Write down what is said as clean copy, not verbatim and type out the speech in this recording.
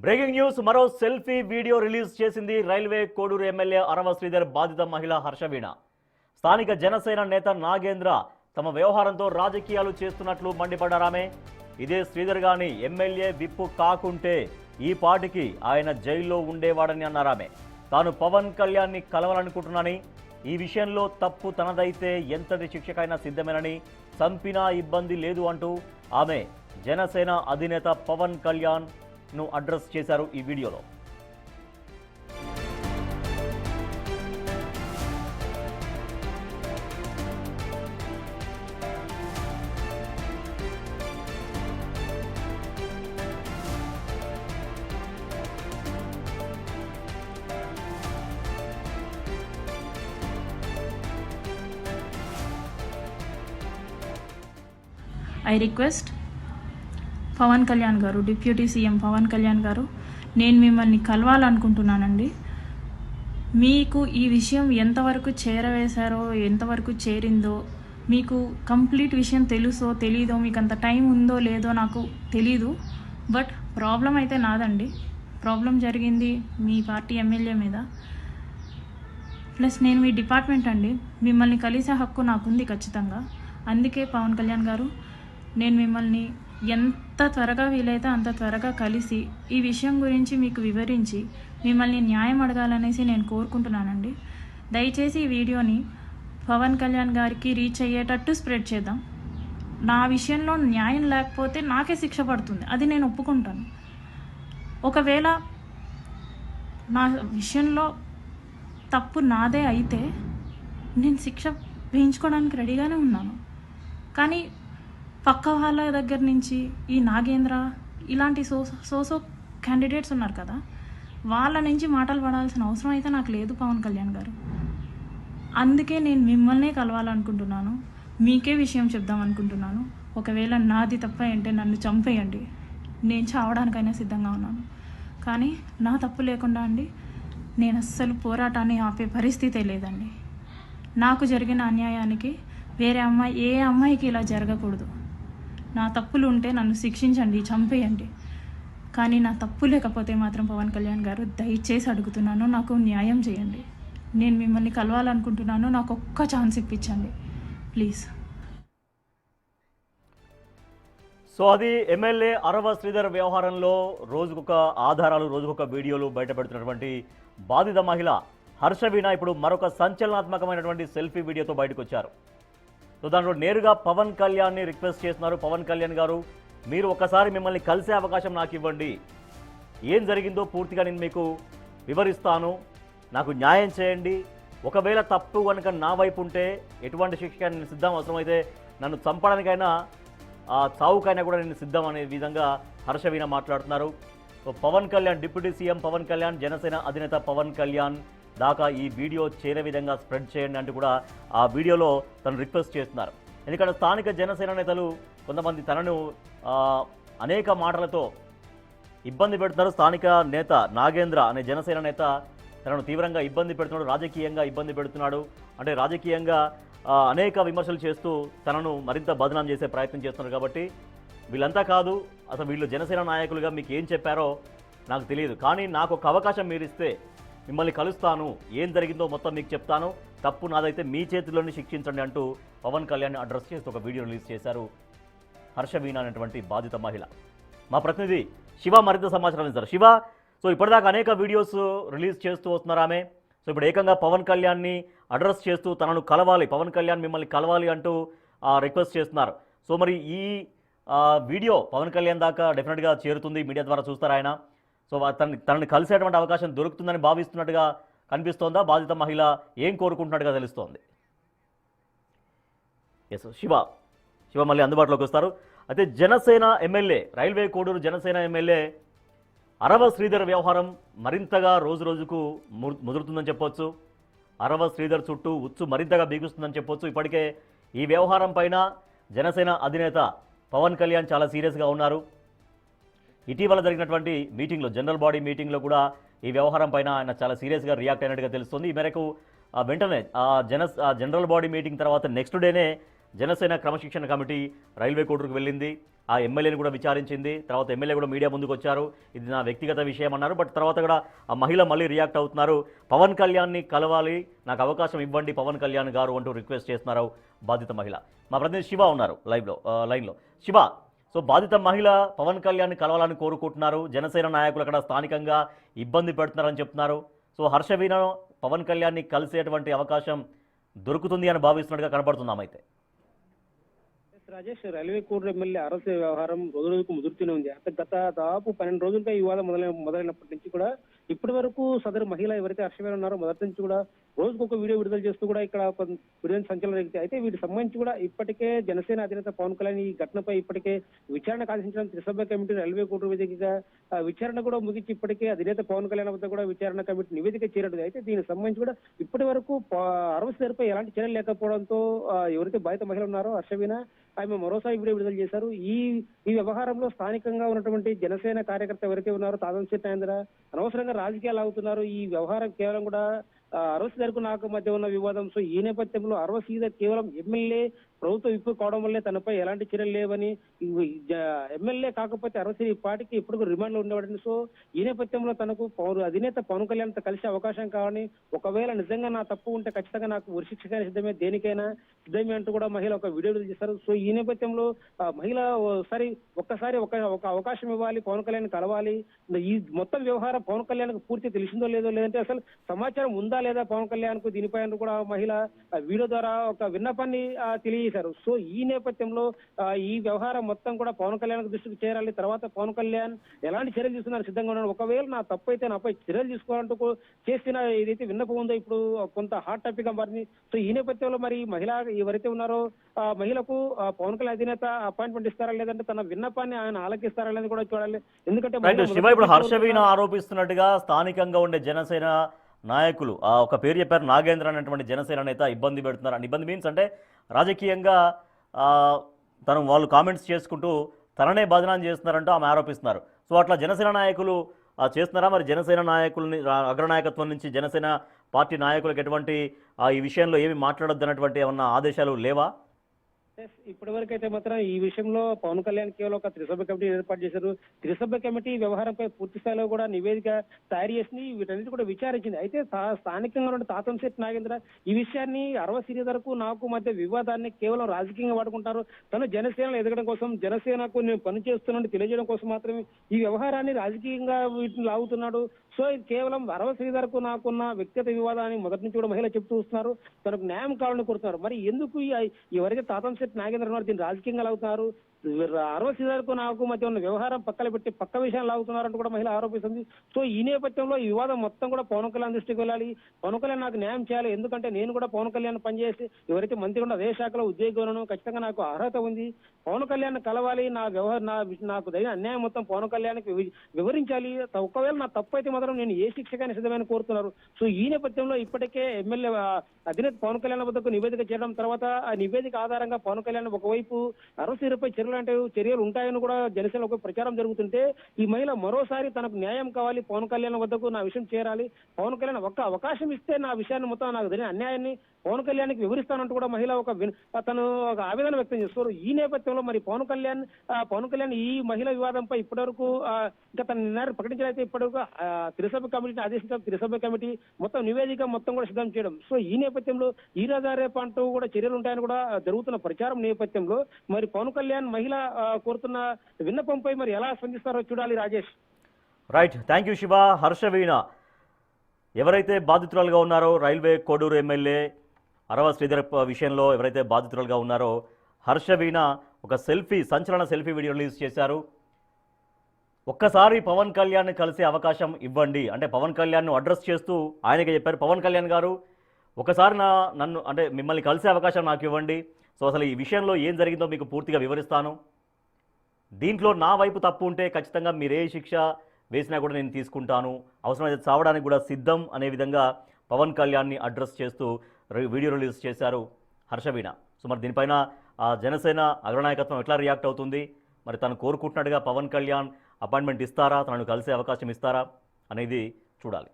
Breaking news మరో selfie video release చేసింది railway Koduru MLA Arava Sridhar బాధిత మహిళ హర్షవీణ. స్థానిక జనసేన నేత నాగేంద్ర తమ వ్యవహారంతో రాజకీయాలు చేస్తున్నట్లు మండిపడ్డారామె. ఇదే శ్రీధర్ గాని ఎమ్మెల్యే విప్పు కాకుంటే ఈ పాటికి ఆయన జైల్లో ఉండేవాడని అన్నారామె. తాను పవన్ కళ్యాణ్ని కలవాలనుకుంటున్నానని, ఈ విషయంలో తప్పు తనదైతే ఎంతటి శిక్షకైనా సిద్ధమేనని, చంపినా ఇబ్బంది లేదు అంటూ ఆమె జనసేన అధినేత పవన్ కళ్యాణ్ ను అడ్రస్ చేశారు ఈ వీడియోలో. I request పవన్ కళ్యాణ్ గారు, డిప్యూటీ సీఎం పవన్ కళ్యాణ్ గారు, నేను మిమ్మల్ని కలవాలనుకుంటున్నానండి. మీకు ఈ విషయం ఎంతవరకు చేరవేశారో, ఎంతవరకు చేరిందో, మీకు కంప్లీట్ విషయం తెలుసో తెలీదో, మీకు అంత టైం ఉందో లేదో నాకు తెలీదు. బట్ ప్రాబ్లం అయితే నాదండి. ప్రాబ్లం జరిగింది మీ పార్టీ ఎమ్మెల్యే మీద. ప్లస్ నేను మీ డిపార్ట్మెంట్ అండి. మిమ్మల్ని కలిసే హక్కు నాకుంది ఖచ్చితంగా. అందుకే పవన్ కళ్యాణ్ గారు, నేను మిమ్మల్ని ఎంత త్వరగా వీలైతే అంత త్వరగా కలిసి ఈ విషయం గురించి మీకు వివరించి మిమ్మల్ని న్యాయం అడగాలనేసి నేను కోరుకుంటున్నానండి. దయచేసి ఈ వీడియోని పవన్ కళ్యాణ్ గారికి రీచ్ అయ్యేటట్టు స్ప్రెడ్ చేద్దాం. నా విషయంలో న్యాయం లేకపోతే నాకే శిక్ష పడుతుంది, అది నేను ఒప్పుకుంటాను. ఒకవేళ నా విషయంలో తప్పు నాదే అయితే నేను శిక్ష వేయించుకోవడానికి రెడీగానే ఉన్నాను. కానీ పక్క వాళ్ళ దగ్గర నుంచి ఈ నాగేంద్ర ఇలాంటి సోసో క్యాండిడేట్స్ ఉన్నారు కదా, వాళ్ళ నుంచి మాటలు పడాల్సిన అవసరం అయితే నాకు లేదు పవన్ కళ్యాణ్ గారు. అందుకే నేను మిమ్మల్నే కలవాలనుకుంటున్నాను, మీకే విషయం చెప్దాం అనుకుంటున్నాను. ఒకవేళ నాది తప్ప అంటే నన్ను చంపేయండి, నేను చావడానికైనా సిద్ధంగా ఉన్నాను. కానీ నా తప్పు లేకుండా అండి నేను అస్సలు పోరాటాన్ని ఆపే పరిస్థితే లేదండి. నాకు జరిగిన అన్యాయానికి వేరే అమ్మాయి, ఏ అమ్మాయికి ఇలా జరగకూడదు. నా తప్పులు ఉంటే నన్ను శిక్షించండి, చంపేయండి. కానీ నా తప్పు లేకపోతే మాత్రం పవన్ కళ్యాణ్ గారు దయచేసి అడుగుతున్నాను, నాకు న్యాయం చేయండి. నేను మిమ్మల్ని కలవాలనుకుంటున్నాను, నాకు ఒక్క ఛాన్స్ ఇప్పించండి ప్లీజ్. సో అది ఎమ్మెల్యే అరవ శ్రీధర్ వ్యవహారంలో రోజుకొక ఆధారాలు, రోజుకొక వీడియోలు బయటపెడుతున్నటువంటి బాధిత మహిళ హర్షవీణ ఇప్పుడు మరొక సంచలనాత్మకమైనటువంటి సెల్ఫీ వీడియోతో బయటకు వచ్చారు. సో దాంట్లో నేరుగా పవన్ కళ్యాణ్ని రిక్వెస్ట్ చేస్తున్నారు. పవన్ కళ్యాణ్ గారు, మీరు ఒకసారి మిమ్మల్ని కలిసే అవకాశం నాకు ఇవ్వండి, ఏం జరిగిందో పూర్తిగా నేను మీకు వివరిస్తాను, నాకు న్యాయం చేయండి. ఒకవేళ తప్పు కనుక నా వైపు ఉంటే ఎటువంటి శిక్షగా నేను సిద్ధం, అవసరమైతే నన్ను చంపడానికైనా చావుకైనా కూడా నేను సిద్ధం అనే విధంగా హర్షవీణ మాట్లాడుతున్నారు. So Pawan Kalyan, deputy CM Pawan Kalyan, Janasena అధినేత పవన్ కళ్యాణ్ దాకా ఈ వీడియో చేరే విధంగా స్ప్రెడ్ చేయండి అంటూ కూడా ఆ వీడియోలో తను రిక్వెస్ట్ చేస్తున్నారు. ఎందుకంటే స్థానిక జనసేన నేతలు కొంతమంది తనను అనేక మాటలతో ఇబ్బంది పెడుతున్నారు. స్థానిక నేత నాగేంద్ర అనే జనసేన నేత తనను తీవ్రంగా ఇబ్బంది పెడుతున్నాడు, రాజకీయంగా ఇబ్బంది పెడుతున్నాడు. అంటే రాజకీయంగా అనేక విమర్శలు చేస్తూ తనను మరింత బదనాం చేసే ప్రయత్నం చేస్తున్నారు. కాబట్టి వీళ్ళంతా కాదు, అసలు వీళ్ళు జనసేన నాయకులుగా మీకు ఏం చెప్పారో నాకు తెలియదు, కానీ నాకు ఒక అవకాశం మీరు ఇస్తే మిమ్మల్ని కలుస్తాను, ఏం జరిగిందో మొత్తం మీకు చెప్తాను, తప్పు నాదైతే మీ చేతిలోనే శిక్షించండి అంటూ పవన్ కళ్యాణ్ అడ్రస్ చేస్తూ ఒక వీడియో రిలీజ్ చేశారు హర్షవీణ అనేటువంటి బాధిత మహిళ. మా ప్రతినిధి శివ మరింత సమాచారం ఇస్తారు. శివ, సో ఇప్పటిదాకా అనేక వీడియోస్ రిలీజ్ చేస్తూ వస్తున్నారు ఆమె. సో ఇప్పుడు ఏకంగా పవన్ కళ్యాణ్ని అడ్రస్ చేస్తూ తనను కలవాలి, పవన్ కళ్యాణ్ మిమ్మల్ని కలవాలి అంటూ రిక్వెస్ట్ చేస్తున్నారు. సో మరి ఈ వీడియో పవన్ కళ్యాణ్ దాకా డెఫినెట్గా చేరుతుంది, మీడియా ద్వారా చూస్తారు ఆయన. సో తనని కలిసేటువంటి అవకాశం దొరుకుతుందని భావిస్తున్నట్టుగా కనిపిస్తోందా? బాధిత మహిళ ఏం కోరుకుంటున్నట్టుగా తెలుస్తోంది. ఎస్ శివ మళ్ళీ అందుబాటులోకి వస్తారు. అయితే Janasena MLA, railway Koduru Janasena MLA Arava Sridhar వ్యవహారం మరింతగా రోజు రోజుకు ముదురుతుందని చెప్పొచ్చు. అరవ శ్రీధర్ చుట్టూ ఉచ్చు మరింతగా బిగుస్తుందని చెప్పొచ్చు. ఇప్పటికే ఈ వ్యవహారం పైన జనసేన అధినేత పవన్ కళ్యాణ్ చాలా సీరియస్గా ఉన్నారు. ఇటీవల జరిగినటువంటి మీటింగ్లో, జనరల్ బాడీ మీటింగ్లో కూడా ఈ వ్యవహారం పైన ఆయన చాలా సీరియస్గా రియాక్ట్ అయినట్టుగా తెలుస్తుంది. ఈ మేరకు వెంటనే జనరల్ బాడీ మీటింగ్ తర్వాత నెక్స్ట్ డేనే జనసేన క్రమశిక్షణ కమిటీ రైల్వే కోర్టుకు వెళ్ళింది, ఆ ఎమ్మెల్యేని కూడా విచారించింది. తర్వాత ఎమ్మెల్యే కూడా మీడియా ముందుకు వచ్చారు, ఇది నా వ్యక్తిగత విషయం అన్నారు. బట్ తర్వాత కూడా ఆ మహిళ మళ్ళీ రియాక్ట్ అవుతున్నారు. పవన్ కళ్యాణ్ని కలవాలి, నాకు అవకాశం ఇవ్వండి పవన్ కళ్యాణ్ గారు అంటూ రిక్వెస్ట్ చేస్తున్నారు బాధిత మహిళ. మా ప్రతినిధి శివ ఉన్నారు లైన్లో. శివ, సో బాధిత మహిళ పవన్ కళ్యాణ్ని కలవాలని కోరుకుంటున్నారు. జనసేన నాయకులు అక్కడ స్థానికంగా ఇబ్బంది పెడుతున్నారని చెప్తున్నారు. సో హర్షవీణ పవన్ కళ్యాణ్ని కలిసేటువంటి అవకాశం దొరుకుతుంది అని భావిస్తున్నట్టుగా కనబడుతున్నామైతే. రాజేష్, రైల్వే కోర్టు ఎమ్మెల్యే అరెస్ట్ వ్యవహారం రోజు రోజుకు ముదురుతూనే ఉంది. గత దాదాపు 12 రోజులుగా ఈ వివాదం మొదలైనప్పటి నుంచి కూడా ఇప్పటి వరకు సదరు మహిళ ఎవరైతే హర్షవీణ ఉన్నారో మొదటి నుంచి కూడా రోజుకు ఒక వీడియో విడుదల చేస్తూ కూడా ఇక్కడ విడుదల సంచలనం రేగితే. అయితే వీటికి సంబంధించి కూడా ఇప్పటికే జనసేన అధినేత పవన్ కళ్యాణ్ ఈ ఘటనపై ఇప్పటికే విచారణకు ఆదేశించిన త్రిసభ్య కమిటీ రైల్వే కోర్టు వేదికగా విచారణ కూడా ముగించి ఇప్పటికే అధినేత పవన్ కళ్యాణ్ వద్ద కూడా విచారణ కమిటీ నివేదిక చేరదు. అయితే దీనికి సంబంధించి కూడా ఇప్పటి వరకు అరెస్టులపై ఎలాంటి చర్యలు లేకపోవడంతో ఎవరైతే బాధిత మహిళ ఉన్నారో హర్షవీణ ఆమె మరోసారి వీడియో విడుదల చేశారు. ఈ వ్యవహారంలో స్థానికంగా ఉన్నటువంటి జనసేన కార్యకర్త ఎవరైతే ఉన్నారో తాతంశెట్టి నాగేంద్ర అనవసరంగా రాజకీయాలు అవుతున్నారు, ఈ వ్యవహారం కేవలం కూడా అరవస్ గారికి నాకు మధ్య ఉన్న వివాదం. సో ఈ నేపథ్యంలో అరవస్ కేవలం ఎమ్మెల్యే ప్రభుత్వ విప్పు కావడం వల్లే తనపై ఎలాంటి చర్యలు లేవని, ఎమ్మెల్యే కాకపోతే అరవస్ ఈ పార్టీకి ఇప్పుడు రిమాండ్ లో ఉండేవాడిని. సో ఈ నేపథ్యంలో తనకు అధినేత పవన్ కళ్యాణ్ కలిసే అవకాశం కావాలని, ఒకవేళ నిజంగా నా తప్పు ఉంటే ఖచ్చితంగా నాకు ఉరిశిక్షగా సిద్ధమే, దేనికైనా సిద్ధమే అంటూ కూడా మహిళ ఒక వీడియో చేశారు. సో ఈ నేపథ్యంలో మహిళ ఒక్కసారి ఒక అవకాశం ఇవ్వాలి, పవన్ కళ్యాణ్ కలవాలి. ఈ మొత్తం వ్యవహారం పవన్ కళ్యాణ్ పూర్తి తెలిసిందో లేదో, లేదంటే అసలు సమాచారం ఉందా లేదా పవన్ కళ్యాణ్ కు, దీనిపై కూడా మహిళ వీడియో ద్వారా ఒక విన్నపాన్ని తెలియజేశారు. సో ఈ నేపథ్యంలో ఈ వ్యవహారం మొత్తం కూడా పవన్ కళ్యాణ్ దృష్టికి చేరాలి. తర్వాత పవన్ కళ్యాణ్ ఎలాంటి చర్యలు తీసుకున్నారు సిద్ధంగా ఉన్నారు, ఒకవేళ నా తప్పు అయితే నాపై చర్యలు తీసుకోవాలంటూ చేసిన ఏదైతే విన్నపం ఉందో ఇప్పుడు కొంత హాట్ టాపిక్ గా మారింది. సో ఈ నేపథ్యంలో మరి మహిళ ఎవరైతే ఉన్నారో ఆ మహిళకు పవన్ కళ్యాణ్ అధినేత అపాయింట్మెంట్ ఇస్తారా, లేదంటే తన విన్నపాన్ని ఆయన ఆలకిస్తారా అనేది కూడా చూడాలి. ఎందుకంటే శివ, ఇప్పుడు హర్షవీణ ఆరోపిస్తున్నట్టుగా స్థానికంగా ఉండే జనసేన నాయకులు ఒక పేరు చెప్పారు, నాగేంద్ర అనేటువంటి జనసేన నేత ఇబ్బంది పెడుతున్నారు అని. ఇబ్బంది మీన్స్ అంటే రాజకీయంగా వాళ్ళు కామెంట్స్ చేసుకుంటూ తననే బదనాం చేస్తున్నారంటూ ఆమె ఆరోపిస్తున్నారు. సో అట్లా జనసేన నాయకులు చేస్తున్నారా? మరి జనసేన నాయకులని అగ్రనాయకత్వం నుంచి జనసేన పార్టీ నాయకులకు ఎటువంటి ఈ విషయంలో ఏమి మాట్లాడొద్దు అన్నటువంటి ఏమన్నా ఆదేశాలు లేవా? ఇప్పటి వరకు అయితే మాత్రం ఈ విషయంలో పవన్ కళ్యాణ్ కేవలం ఒక త్రిసభ్య కమిటీ ఏర్పాటు చేశారు. త్రిసభ్య కమిటీ వ్యవహారంపై పూర్తి స్థాయిలో కూడా నివేదిక తయారు చేసింది, వీటన్నిటి కూడా విచారించింది. అయితే స్థానికంగా ఉన్న తాతంశెట్టి నాగేంద్ర ఈ విషయాన్ని వరకు నాకు మధ్య వివాదాన్ని కేవలం రాజకీయంగా వాడుకుంటారు, తను జనసేనలో ఎదగడం కోసం, జనసేనకు నేను పనిచేస్తున్నాను తెలియజేయడం కోసం మాత్రమే ఈ వ్యవహారాన్ని రాజకీయంగా వీటిని లాగుతున్నాడు. సో ఇది కేవలం వరకు నాకున్న వ్యక్తిగత వివాదాన్ని మొదటి నుంచి కూడా మహిళ చెప్తూ వస్తున్నారు, తనకు న్యాయం కావాలని కోరుతున్నారు. మరి ఎందుకు ఎవరైతే తాతంశెట్టి నాగేంద్ర ఉన్నారు దీన్ని రాజకీయంగా లాగుతున్నారు, వరకు నాకు మధ్య ఉన్న వ్యవహారం పక్కన పెట్టి పక్క విషయాలు లాగుతున్నారంటూ కూడా మహిళ ఆరోపిస్తుంది. సో ఈ నేపథ్యంలో ఈ వివాదం మొత్తం కూడా పవన్ కళ్యాణ్ దృష్టికి వెళ్ళాలి, పవన్ కళ్యాణ్ నాకు న్యాయం చేయాలి. ఎందుకంటే నేను కూడా పవన్ కళ్యాణ్ పనిచేసి ఎవరైతే మంత్రి కూడా అదే శాఖలో ఉద్యోగం ఖచ్చితంగా నాకు అర్హత ఉంది, పవన్ కళ్యాణ్ కలవాలి, నాకు జరిగిన అన్యాయం మొత్తం పవన్ కళ్యాణ్కి వివరించాలి, ఒకవేళ నా తప్పు అయితే మాత్రం నేను ఏ శిక్షగానే సిద్ధమని కోరుతున్నారు. సో ఈ నేపథ్యంలో ఇప్పటికే ఎమ్మెల్యే అధినేత పవన్ కళ్యాణ్ వద్దకు నివేదిక చేయడం, తర్వాత ఆ నివేదిక ఆధారంగా పవన్ కళ్యాణ్ ఒకవైపు అరవై చర్యలు ఉంటాయని కూడా జనసేన ఒక ప్రచారం జరుగుతుంటే, ఈ మహిళ మరోసారి తనకు న్యాయం కావాలి, పవన్ కళ్యాణ్ వద్దకు నా విషయం చేరాలి, పవన్ కళ్యాణ్ ఒక్క అవకాశం ఇస్తే నా విషయాన్ని మొత్తం నాకు జరిగిన అన్యాయాన్ని పవన్ కళ్యాణ్కి వివరిస్తానంటూ కూడా మహిళ తను ఒక ఆవేదన వ్యక్తం చేస్తారు. ఈ నేపథ్యంలో మరి పవన్ కళ్యాణ్ ఈ మహిళ వివాదంపై ఇప్పటివరకు ఇంకా తన నిర్ణయాన్ని ప్రకటించాలైతే ఇప్పటివరకు త్రిసభ్య కమిటీని ఆదేశించారు. త్రిసభ్య కమిటీ మొత్తం నివేదిక మొత్తం కూడా సిద్ధం చేయడం. సో ఈ నేపథ్యంలో ఈ రోజు రేపు అంటూ కూడా చర్యలు ఉంటాయని కూడా జరుగుతున్న ప్రచారం నేపథ్యంలో మరి పవన్ కళ్యాణ్ మహిళ కోరుతున్న విన్నపంపై మరి ఎలా స్పందిస్తారో చూడాలి. Rajesh, right, thank you Shiva. Harshaveena ఎవరైతే బాధితురాలుగా ఉన్నారో, రైల్వే కోడూరు ఎమ్మెల్యే అరవ శ్రీధర్ విషయంలో ఎవరైతే బాధితురాలుగా ఉన్నారో హర్షవీణ ఒక సంచలన సెల్ఫీ వీడియో రిలీజ్ చేశారు. ఒక్కసారి పవన్ కళ్యాణ్ కలిసే అవకాశం ఇవ్వండి అంటే పవన్ కళ్యాణ్ను అడ్రస్ చేస్తూ ఆయనకే చెప్పారు, పవన్ కళ్యాణ్ గారు ఒకసారి నన్ను అంటే మిమ్మల్ని కలిసే అవకాశం నాకు ఇవ్వండి, సో అసలు ఈ విషయంలో ఏం జరిగిందో మీకు పూర్తిగా వివరిస్తాను, దీంట్లో నా వైపు తప్పు ఉంటే ఖచ్చితంగా మీరు ఏ శిక్ష వేసినా కూడా నేను తీసుకుంటాను, అవసరమైతే చావడానికి కూడా సిద్ధం అనే విధంగా పవన్ కళ్యాణ్ని అడ్రస్ చేస్తూ వీడియో రిలీజ్ చేశారు హర్షవీణ. సో మరి దీనిపైన జనసేన అగ్రనాయకత్వం ఎట్లా రియాక్ట్ అవుతుంది, మరి తను కోరుకుంటున్నట్టుగా పవన్ కళ్యాణ్ అపాయింట్మెంట్ ఇస్తారా, తనను కలిసే అవకాశం ఇస్తారా అనేది చూడాలి.